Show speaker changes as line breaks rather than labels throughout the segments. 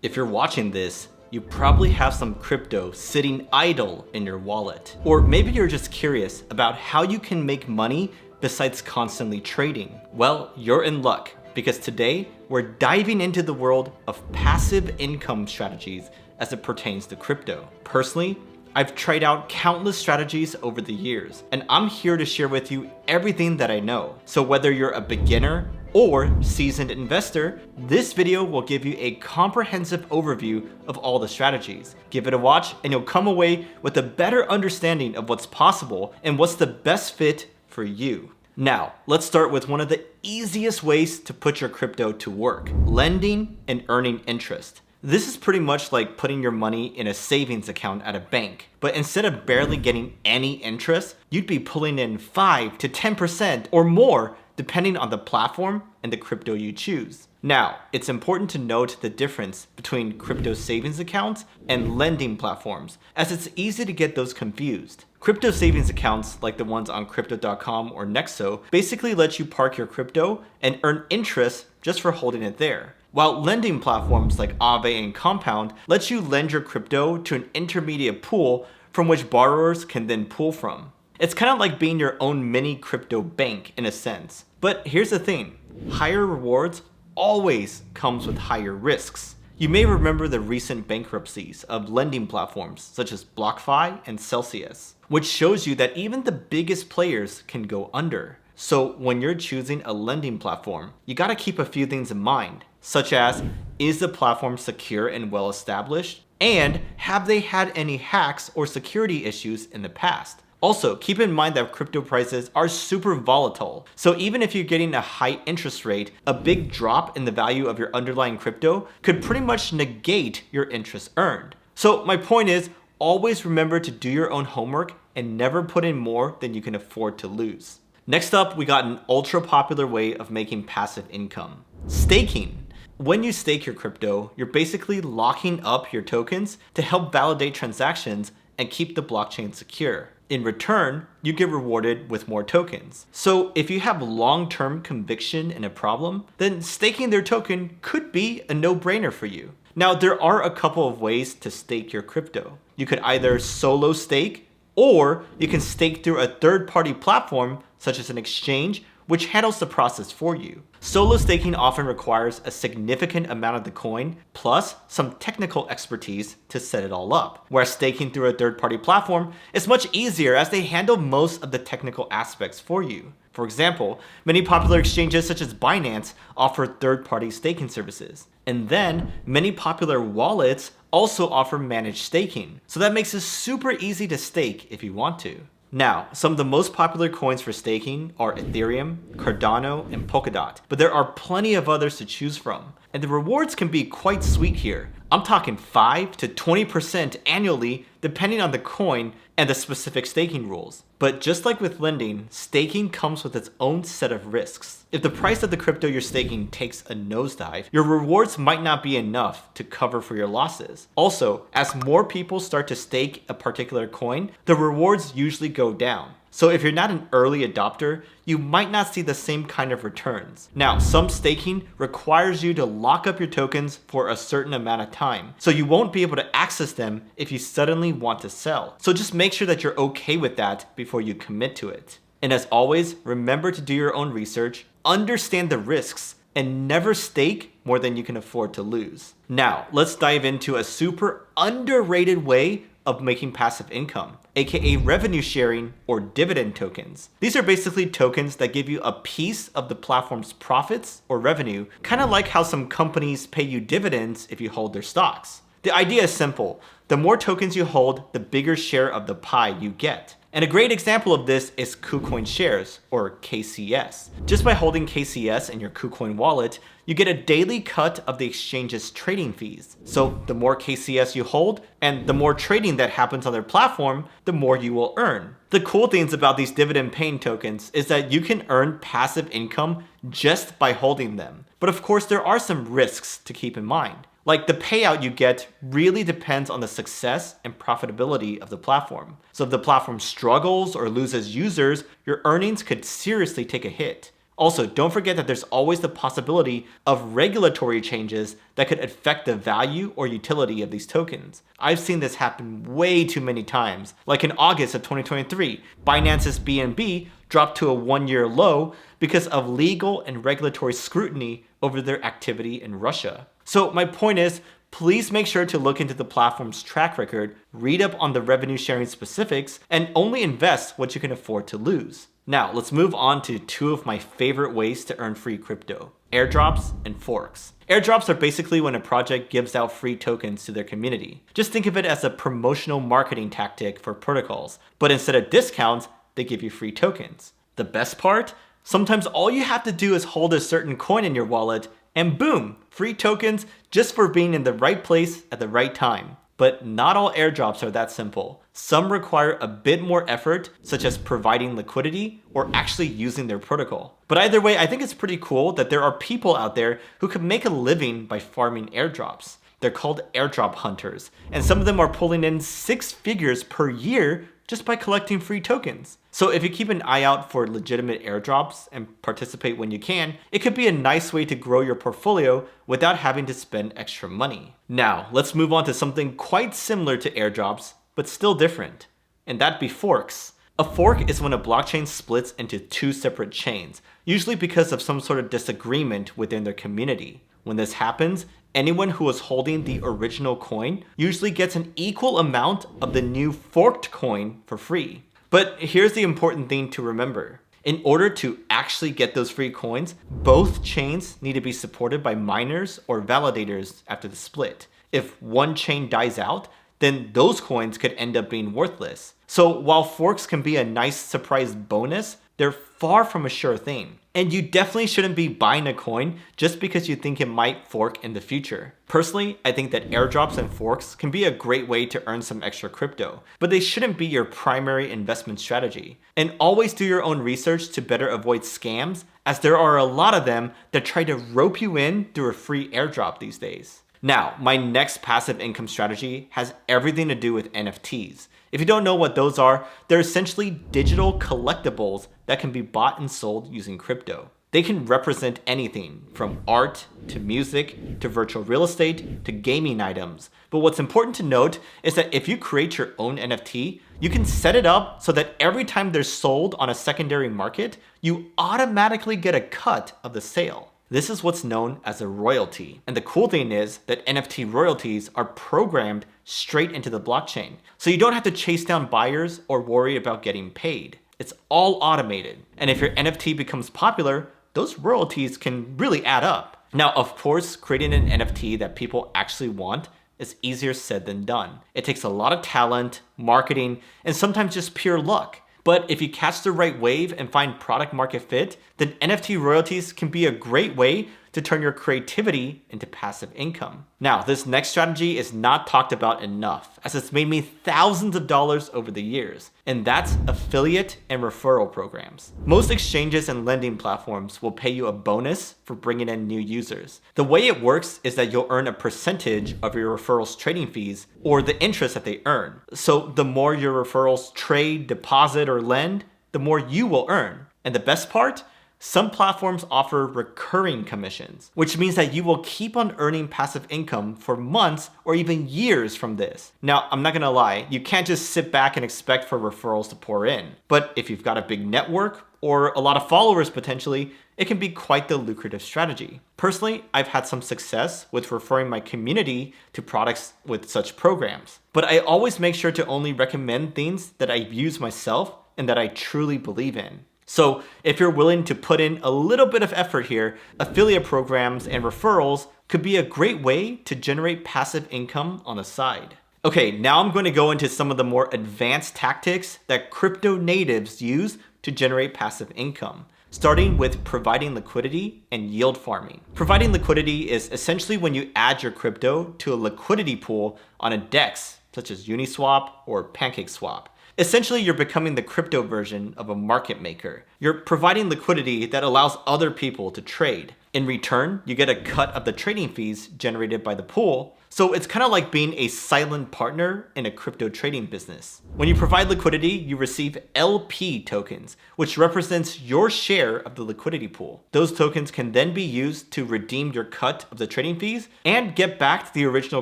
If you're watching this, you probably have some crypto sitting idle in your wallet. Or maybe you're just curious about how you can make money besides constantly trading. Well, you're in luck because today we're diving into the world of passive income strategies as it pertains to crypto. Personally, I've tried out countless strategies over the years, and I'm here to share with you everything that I know. So whether you're a beginner or seasoned investor, this video will give you a comprehensive overview of all the strategies. Give it a watch and you'll come away with a better understanding of what's possible and what's the best fit for you. Now, let's start with one of the easiest ways to put your crypto to work: lending and earning interest. This is pretty much like putting your money in a savings account at a bank, but instead of barely getting any interest, you'd be pulling in 5 to 10% or more depending on the platform and the crypto you choose. Now, it's important to note the difference between crypto savings accounts and lending platforms, as it's easy to get those confused. Crypto savings accounts, like the ones on crypto.com or Nexo, basically let you park your crypto and earn interest just for holding it there. While lending platforms like Aave and Compound let you lend your crypto to an intermediate pool from which borrowers can then pull from. It's kind of like being your own mini crypto bank in a sense. But here's the thing, higher rewards always comes with higher risks. You may remember the recent bankruptcies of lending platforms such as BlockFi and Celsius, which shows you that even the biggest players can go under. So when you're choosing a lending platform, you gotta keep a few things in mind, such as, is the platform secure and well established? And have they had any hacks or security issues in the past? Also, keep in mind that crypto prices are super volatile. So even if you're getting a high interest rate, a big drop in the value of your underlying crypto could pretty much negate your interest earned. So my point is, always remember to do your own homework and never put in more than you can afford to lose. Next up, we got an ultra popular way of making passive income: staking. When you stake your crypto, you're basically locking up your tokens to help validate transactions and keep the blockchain secure. In return, you get rewarded with more tokens. So if you have long-term conviction in a problem, then staking their token could be a no-brainer for you. Now, there are a couple of ways to stake your crypto. You could either solo stake, or you can stake through a third-party platform such as an exchange, which handles the process for you. Solo staking often requires a significant amount of the coin, plus some technical expertise to set it all up. Whereas staking through a third-party platform is much easier as they handle most of the technical aspects for you. For example, many popular exchanges such as Binance offer third-party staking services. And then many popular wallets also offer managed staking. So that makes it super easy to stake if you want to. Now, some of the most popular coins for staking are Ethereum, Cardano, and Polkadot, but there are plenty of others to choose from, and the rewards can be quite sweet here. I'm talking 5 to 20% annually depending on the coin and the specific staking rules. But just like with lending, staking comes with its own set of risks. If the price of the crypto you're staking takes a nosedive, your rewards might not be enough to cover for your losses. Also, as more people start to stake a particular coin, the rewards usually go down. So if you're not an early adopter, you might not see the same kind of returns. Now, some staking requires you to lock up your tokens for a certain amount of time, so you won't be able to access them if you suddenly want to sell. So just make sure that you're okay with that before you commit to it. And as always, remember to do your own research, understand the risks, and never stake more than you can afford to lose. Now, let's dive into a super underrated way of making passive income, aka revenue sharing or dividend tokens. These are basically tokens that give you a piece of the platform's profits or revenue, kind of like how some companies pay you dividends if you hold their stocks. The idea is simple. The more tokens you hold, the bigger share of the pie you get. And a great example of this is KuCoin shares, or KCS. Just by holding KCS in your KuCoin wallet, you get a daily cut of the exchange's trading fees. So the more KCS you hold, and the more trading that happens on their platform, the more you will earn. The cool things about these dividend paying tokens is that you can earn passive income just by holding them. But of course, there are some risks to keep in mind. Like, the payout you get really depends on the success and profitability of the platform. So if the platform struggles or loses users, your earnings could seriously take a hit. Also, don't forget that there's always the possibility of regulatory changes that could affect the value or utility of these tokens. I've seen this happen way too many times. Like in August of 2023, Binance's BNB dropped to a 1-year low because of legal and regulatory scrutiny over their activity in Russia. So my point is, please make sure to look into the platform's track record, read up on the revenue sharing specifics, and only invest what you can afford to lose. Now, let's move on to two of my favorite ways to earn free crypto: airdrops and forks. Airdrops are basically when a project gives out free tokens to their community. Just think of it as a promotional marketing tactic for protocols, but instead of discounts, they give you free tokens. The best part? Sometimes all you have to do is hold a certain coin in your wallet and boom, free tokens just for being in the right place at the right time. But not all airdrops are that simple. Some require a bit more effort, such as providing liquidity or actually using their protocol. But either way, I think it's pretty cool that there are people out there who can make a living by farming airdrops. They're called airdrop hunters, and some of them are pulling in 6 figures per year just by collecting free tokens. So if you keep an eye out for legitimate airdrops and participate when you can, it could be a nice way to grow your portfolio without having to spend extra money. Now, let's move on to something quite similar to airdrops, but still different, and that'd be forks. A fork is when a blockchain splits into 2 separate chains, usually because of some sort of disagreement within their community. When this happens, anyone who was holding the original coin usually gets an equal amount of the new forked coin for free. But here's the important thing to remember. In order to actually get those free coins, both chains need to be supported by miners or validators after the split. If one chain dies out, then those coins could end up being worthless. So while forks can be a nice surprise bonus, they're far from a sure thing. And you definitely shouldn't be buying a coin just because you think it might fork in the future. Personally, I think that airdrops and forks can be a great way to earn some extra crypto, but they shouldn't be your primary investment strategy. And always do your own research to better avoid scams, as there are a lot of them that try to rope you in through a free airdrop these days. Now, my next passive income strategy has everything to do with NFTs. If you don't know what those are, they're essentially digital collectibles that can be bought and sold using crypto. They can represent anything from art to music to virtual real estate to gaming items. But what's important to note is that if you create your own NFT, you can set it up so that every time they're sold on a secondary market, you automatically get a cut of the sale. This is what's known as a royalty. And the cool thing is that NFT royalties are programmed straight into the blockchain. So you don't have to chase down buyers or worry about getting paid. It's all automated. And if your NFT becomes popular, those royalties can really add up. Now, of course, creating an NFT that people actually want is easier said than done. It takes a lot of talent, marketing, and sometimes just pure luck. But if you catch the right wave and find product market fit, then NFT royalties can be a great way to turn your creativity into passive income. Now, this next strategy is not talked about enough, as it's made me thousands of dollars over the years, and that's affiliate and referral programs. Most exchanges and lending platforms will pay you a bonus for bringing in new users. The way it works is that you'll earn a percentage of your referrals trading fees or the interest that they earn. So the more your referrals trade, deposit, or lend, the more you will earn. And the best part? Some platforms offer recurring commissions, which means that you will keep on earning passive income for months or even years from this. Now, I'm not gonna lie, you can't just sit back and expect for referrals to pour in. But if you've got a big network or a lot of followers potentially, it can be quite the lucrative strategy. Personally, I've had some success with referring my community to products with such programs. But I always make sure to only recommend things that I've used myself and that I truly believe in. So if you're willing to put in a little bit of effort here, affiliate programs and referrals could be a great way to generate passive income on the side. Okay, now I'm going to go into some of the more advanced tactics that crypto natives use to generate passive income, starting with providing liquidity and yield farming. Providing liquidity is essentially when you add your crypto to a liquidity pool on a DEX, such as Uniswap or PancakeSwap. Essentially, you're becoming the crypto version of a market maker. You're providing liquidity that allows other people to trade. In return, you get a cut of the trading fees generated by the pool, So it's kind of like being a silent partner in a crypto trading business. When you provide liquidity, you receive LP tokens, which represents your share of the liquidity pool. Those tokens can then be used to redeem your cut of the trading fees and get back the original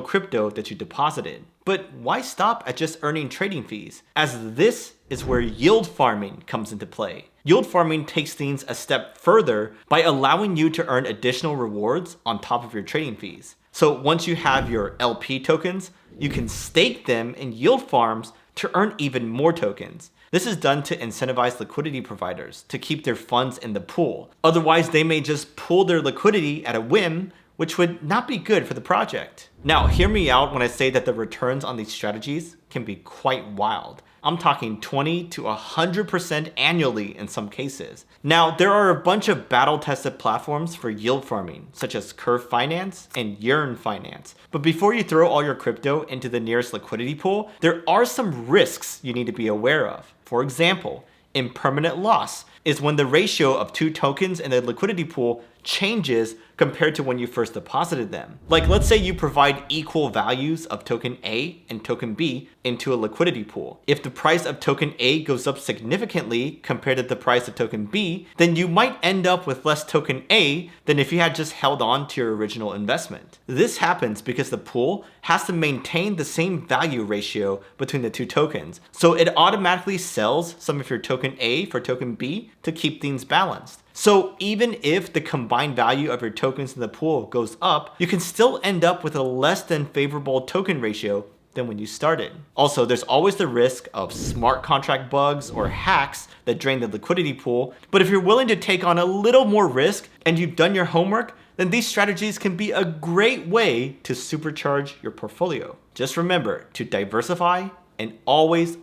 crypto that you deposited. But why stop at just earning trading fees? As this is where yield farming comes into play. Yield farming takes things a step further by allowing you to earn additional rewards on top of your trading fees. So once you have your LP tokens, you can stake them in yield farms to earn even more tokens. This is done to incentivize liquidity providers to keep their funds in the pool. Otherwise, they may just pool their liquidity at a whim, which would not be good for the project. Now, hear me out when I say that the returns on these strategies can be quite wild. I'm talking 20 to 100% annually in some cases. Now, there are a bunch of battle-tested platforms for yield farming, such as Curve Finance and Yearn Finance. But before you throw all your crypto into the nearest liquidity pool, there are some risks you need to be aware of. For example, impermanent loss is when the ratio of two tokens in the liquidity pool changes compared to when you first deposited them. Like, let's say you provide equal values of token A and token B into a liquidity pool. If the price of token A goes up significantly compared to the price of token B, then you might end up with less token A than if you had just held on to your original investment. This happens because the pool has to maintain the same value ratio between the two tokens, so it automatically sells some of your token A for token B to keep things balanced. So even if the combined value of your tokens in the pool goes up, you can still end up with a less than favorable token ratio than when you started. Also, there's always the risk of smart contract bugs or hacks that drain the liquidity pool. But if you're willing to take on a little more risk and you've done your homework, then these strategies can be a great way to supercharge your portfolio. Just remember to diversify and always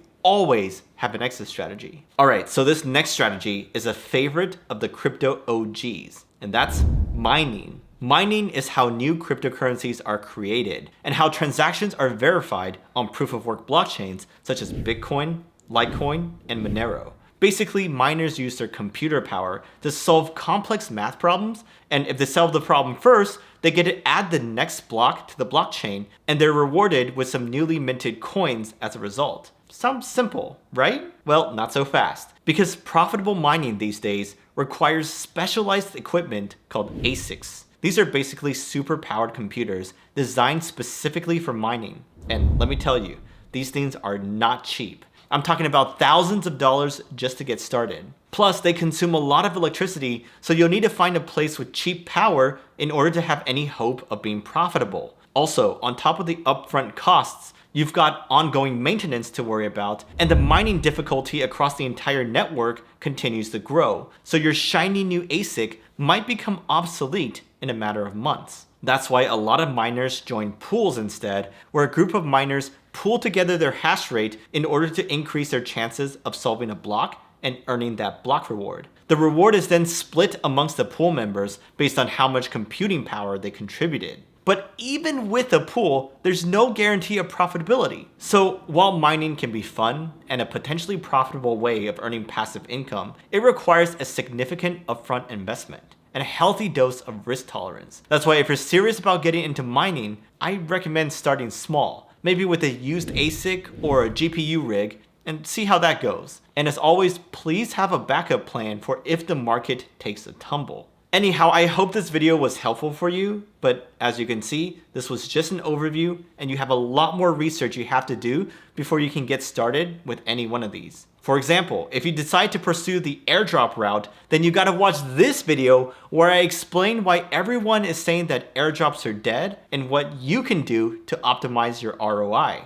have an exit strategy. All right, so this next strategy is a favorite of the crypto OGs, and that's mining. Mining is how new cryptocurrencies are created and how transactions are verified on proof-of-work blockchains such as Bitcoin, Litecoin, and Monero. Basically, miners use their computer power to solve complex math problems, and if they solve the problem first, they get to add the next block to the blockchain, and they're rewarded with some newly minted coins as a result. Sounds simple, right? Well, not so fast. Because profitable mining these days requires specialized equipment called ASICs. These are basically super-powered computers designed specifically for mining. And let me tell you, these things are not cheap. I'm talking about thousands of dollars just to get started. Plus, they consume a lot of electricity, so you'll need to find a place with cheap power in order to have any hope of being profitable. Also, on top of the upfront costs, you've got ongoing maintenance to worry about, and the mining difficulty across the entire network continues to grow, so your shiny new ASIC might become obsolete in a matter of months. That's why a lot of miners join pools instead, where a group of miners pool together their hash rate in order to increase their chances of solving a block and earning that block reward. The reward is then split amongst the pool members based on how much computing power they contributed. But even with a pool, there's no guarantee of profitability. So while mining can be fun and a potentially profitable way of earning passive income, it requires a significant upfront investment and a healthy dose of risk tolerance. That's why if you're serious about getting into mining, I recommend starting small, maybe with a used ASIC or a GPU rig, and see how that goes. And as always, please have a backup plan for if the market takes a tumble. Anyhow, I hope this video was helpful for you, but as you can see, this was just an overview and you have a lot more research you have to do before you can get started with any one of these. For example, if you decide to pursue the airdrop route, then you gotta watch this video where I explain why everyone is saying that airdrops are dead and what you can do to optimize your ROI.